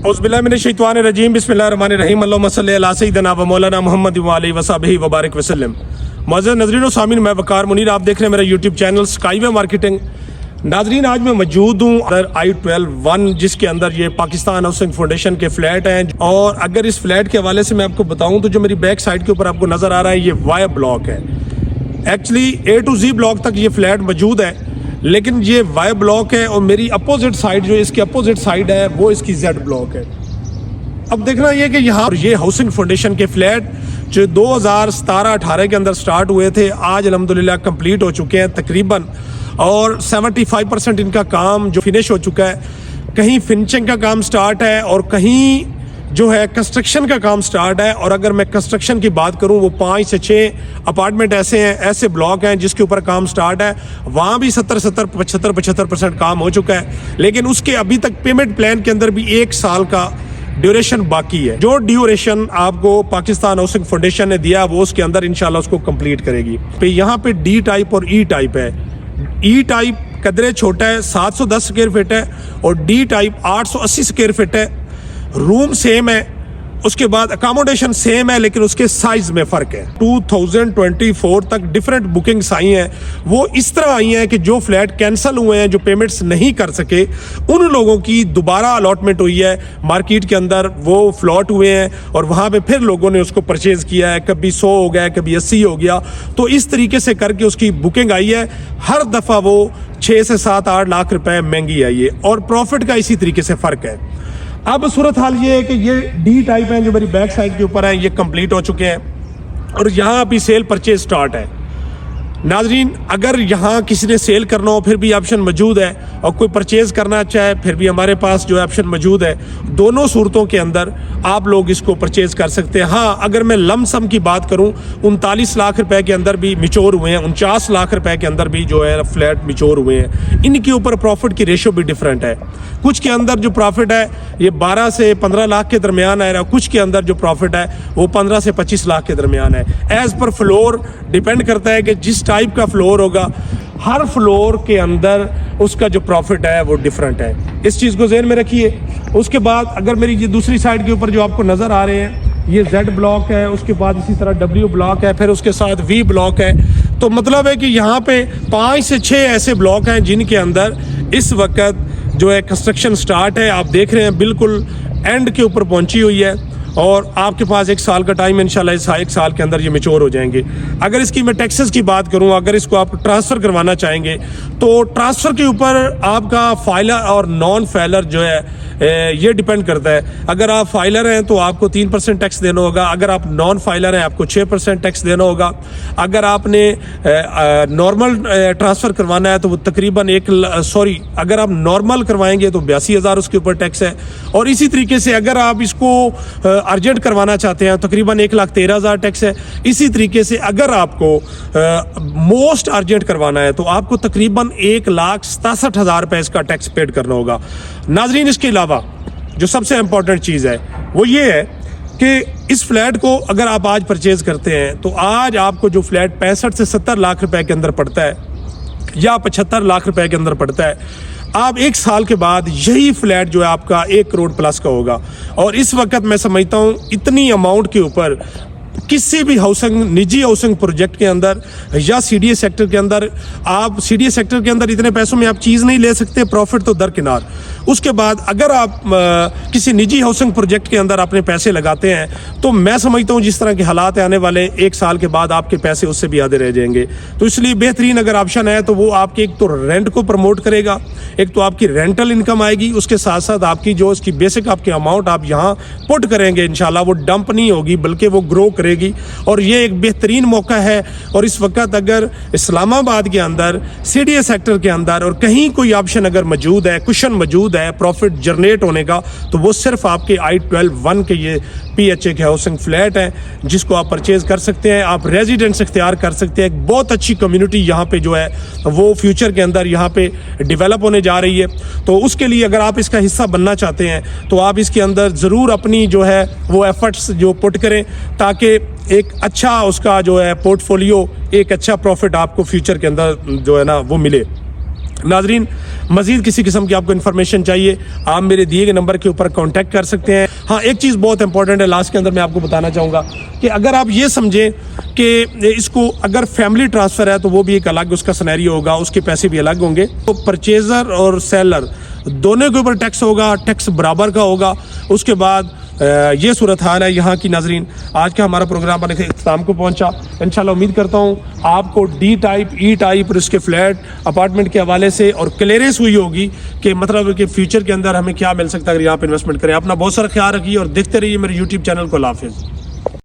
औज़ुबिल्लाहिमिनश्शैतानिर्रजीम बिस्मिल्लाहिर्रहमानिर्रहीम अल्लाहुम्मा सल्लि अला सय्यिदिना व मौलाना मुहम्मद व आलिहि व सहबिहि व बारिक वसल्लम। मुअज़्ज़ज़ नाज़रीन व सामीन, मैं वक़ार मुनीर, आप देख रहे हैं मेरा यूट्यूब चैनल स्काईवे मार्केटिंग। नाज़रीन, आज मैं मौजूद हूँ I-12-1, जिसके अंदर ये पाकिस्तान हाउसिंग फाउंडेशन के फ्लैट हैं। और अगर इस फ्लैट के हवाले से मैं आपको बताऊँ तो जो मेरी बैक साइड के ऊपर आपको नज़र आ रहा है ये वाई ब्लॉक है। Actually A to Z block तक ये फ्लैट मौजूद है, लेकिन ये वाई ब्लॉक है और मेरी अपोजिट साइड जो इसकी अपोजिट साइड है वो इसकी Z ब्लॉक है। अब देखना ये कि यहाँ ये हाउसिंग फाउंडेशन के फ्लैट जो 2017-18 के अंदर स्टार्ट हुए थे, आज अल्हम्दुलिल्लाह कंप्लीट हो चुके हैं तकरीबन, और 75% इनका काम जो फिनिश हो चुका है। कहीं फिनिशिंग का काम स्टार्ट है और कहीं जो है कंस्ट्रक्शन का काम स्टार्ट है। और अगर मैं कंस्ट्रक्शन की बात करूं, वो 5 से 6 अपार्टमेंट ऐसे हैं, ऐसे ब्लॉक हैं जिसके ऊपर काम स्टार्ट है। वहाँ भी 75% काम हो चुका है, लेकिन उसके अभी तक पेमेंट प्लान के अंदर भी 1 साल का ड्यूरेशन बाकी है। जो ड्यूरेशन आपको पाकिस्तान हाउसिंग फाउंडेशन ने दिया वो उसके अंदर इंशाल्लाह उसको कंप्लीट करेगी। पे यहाँ पे D टाइप और E टाइप है। E टाइप कदरे छोटा है, 710 स्क्वायर फीट है, और D टाइप 880 स्क्वायर फीट है। रूम सेम है, उसके बाद अकोमोडेशन सेम है, लेकिन उसके साइज में फ़र्क है। 2024 तक डिफरेंट बुकिंग्स आई हैं। वो इस तरह आई हैं कि जो फ्लैट कैंसिल हुए हैं, जो पेमेंट्स नहीं कर सके, उन लोगों की दोबारा अलॉटमेंट हुई है मार्केट के अंदर। वो फ्लॉट हुए हैं और वहाँ पे फिर लोगों ने उसको परचेज़ किया है। कभी 100 हो गया, कभी 80 हो गया, तो इस तरीके से करके उसकी बुकिंग आई है। हर दफ़ा वो 6 से 7-8 लाख रुपए महंगी आई है, और प्रॉफिट का इसी तरीके से फ़र्क है। अब सूरत हाल ये है कि ये D टाइप हैं जो मेरी बैक साइड के ऊपर हैं, ये कंप्लीट हो चुके हैं और यहाँ अभी सेल परचेज स्टार्ट है। नाजरीन, अगर यहाँ किसी ने सेल करना हो फिर भी ऑप्शन मौजूद है, और कोई परचेज़ करना चाहे फिर भी हमारे पास जो ऑप्शन मौजूद है। दोनों सूरतों के अंदर आप लोग इसको परचेज़ कर सकते हैं। हाँ, अगर मैं लमसम की बात करूँ, 39 लाख रुपए के अंदर भी मिच्योर हुए हैं, 49 लाख रुपए के अंदर भी जो है फ्लैट मिच्योर हुए हैं। इनके ऊपर प्रॉफिट की रेशो भी डिफरेंट है। कुछ के अंदर जो प्रॉफिट है ये 12 से 15 लाख के दरमियान है, कुछ के अंदर जो प्रॉफिट है वो 15 से 25 लाख के दरमियान है। एज़ पर फ्लोर डिपेंड करता है कि जिस टाइप का फ्लोर होगा, हर फ्लोर के अंदर उसका जो प्रॉफिट है वो डिफरेंट है। इस चीज़ को ज़हन में रखिए। उसके बाद अगर मेरी ये दूसरी साइड के ऊपर जो आपको नज़र आ रहे हैं, ये Z ब्लॉक है, उसके बाद इसी तरह W ब्लॉक है, फिर उसके साथ V ब्लॉक है। तो मतलब है कि यहाँ पे 5 से 6 ऐसे ब्लॉक हैं जिनके अंदर इस वक्त जो है कंस्ट्रक्शन स्टार्ट है। आप देख रहे हैं बिल्कुल एंड के ऊपर पहुंची हुई है, और आपके पास 1 साल का टाइम है। इंशाल्लाह इस 1 साल के अंदर ये मैच्योर हो जाएंगे। अगर इसकी मैं टैक्सेस की बात करूं, अगर इसको आप ट्रांसफ़र करवाना चाहेंगे तो ट्रांसफ़र के ऊपर आपका फाइलर और नॉन फाइलर जो है ये डिपेंड करता है। अगर आप फाइलर हैं तो आपको 3% टैक्स देना होगा। अगर आप नॉन फाइलर हैं आपको 6% टैक्स देना होगा। अगर आपने नॉर्मल ट्रांसफ़र करवाना है तो वो तकरीबन अगर आप नॉर्मल करवाएंगे तो 82,000 उसके ऊपर टैक्स है। और इसी तरीके से अगर आप इसको अर्जेंट करवाना चाहते हैं तकरीबन 1,13,000 टैक्स है। इसी तरीके से अगर आपको मोस्ट अर्जेंट करवाना है तो आपको तकरीबन 1,67,000 रुपये इसका टैक्स पेड करना होगा। नाजरीन, इसके अलावा जो सबसे इम्पोर्टेंट चीज़ है वो ये है कि इस फ्लैट को अगर आप आज परचेज़ करते हैं तो आज आपको जो फ्लैट 65 से 70 लाख रुपए के अंदर पड़ता है या 75 लाख रुपए के अंदर पड़ता है, आप 1 साल के बाद यही फ्लैट जो है आपका 1 करोड़ प्लस का होगा। और इस वक्त मैं समझता हूँ इतनी अमाउंट के ऊपर किसी भी निजी हाउसिंग प्रोजेक्ट के अंदर या CDA सेक्टर के अंदर, आप CDA सेक्टर के अंदर इतने पैसों में आप चीज़ नहीं ले सकते, प्रॉफिट तो दरकिनार। उसके बाद अगर आप किसी निजी हाउसिंग प्रोजेक्ट के अंदर अपने पैसे लगाते हैं तो मैं समझता हूँ जिस तरह के हालात आने वाले 1 साल के बाद आपके पैसे उससे भी आधे रह जाएंगे। तो इसलिए बेहतरीन अगर ऑप्शन है तो वो आपके एक तो रेंट को प्रमोट करेगा, एक तो आपकी रेंटल इनकम आएगी, उसके साथ साथ आपकी जो उसकी बेसिक आपकी अमाउंट आप यहाँ पुट करेंगे इंशाल्लाह वो डंप नहीं होगी बल्कि वो ग्रो करेगी। और ये एक बेहतरीन मौका है। और इस वक्त अगर इस्लामाबाद के अंदर CDA सेक्टर के अंदर और कहीं कोई ऑप्शन अगर मौजूद है, कुशन मौजूद है प्रॉफिट जनरेट होने का, तो वो सिर्फ आपके I-12-1 के ये PHA के हाउसिंग फ्लैट हैं जिसको आप परचेज़ कर सकते हैं। आप रेजिडेंस इख्तियार कर सकते हैं। एक बहुत अच्छी कम्युनिटी यहाँ पे जो है वो फ्यूचर के अंदर यहाँ पे डेवलप होने जा रही है। तो उसके लिए अगर आप इसका हिस्सा बनना चाहते हैं तो आप इसके अंदर ज़रूर अपनी जो है वो एफर्ट्स जो पुट करें, ताकि एक अच्छा उसका जो है पोर्टफोलियो, एक अच्छा प्रॉफिट आपको फ्यूचर के अंदर जो है ना वो मिले। ناظرین مزید کسی قسم کی آپ کو انفارمیشن چاہیے آپ میرے دیے گئے نمبر کے اوپر کانٹیکٹ کر سکتے ہیں. ہاں ایک چیز بہت امپورٹنٹ ہے لاسٹ کے اندر میں آپ کو بتانا چاہوں گا کہ اگر آپ یہ سمجھیں کہ اس کو اگر فیملی ٹرانسفر ہے تو وہ بھی ایک الگ اس کا سینیریو ہوگا, اس کے پیسے بھی الگ ہوں گے. تو پرچیزر اور سیلر دونوں کے اوپر ٹیکس ہوگا, ٹیکس برابر کا ہوگا. اس کے بعد یہ صورتحال ہے یہاں کی. ناظرین آج کا ہمارا پروگرام اپنے اختتام کو پہنچا. انشاءاللہ امید کرتا ہوں آپ کو ڈی ٹائپ ای ٹائپ اور اس کے فلیٹ اپارٹمنٹ کے حوالے سے اور کلیئرنس ہوئی ہوگی کہ مطلب کہ فیوچر کے اندر ہمیں کیا مل سکتا ہے اگر یہاں پہ انویسٹمنٹ کریں. اپنا بہت سارا خیال رکھیے اور دیکھتے رہیے میرے یوٹیوب چینل کو. اللہ حافظ.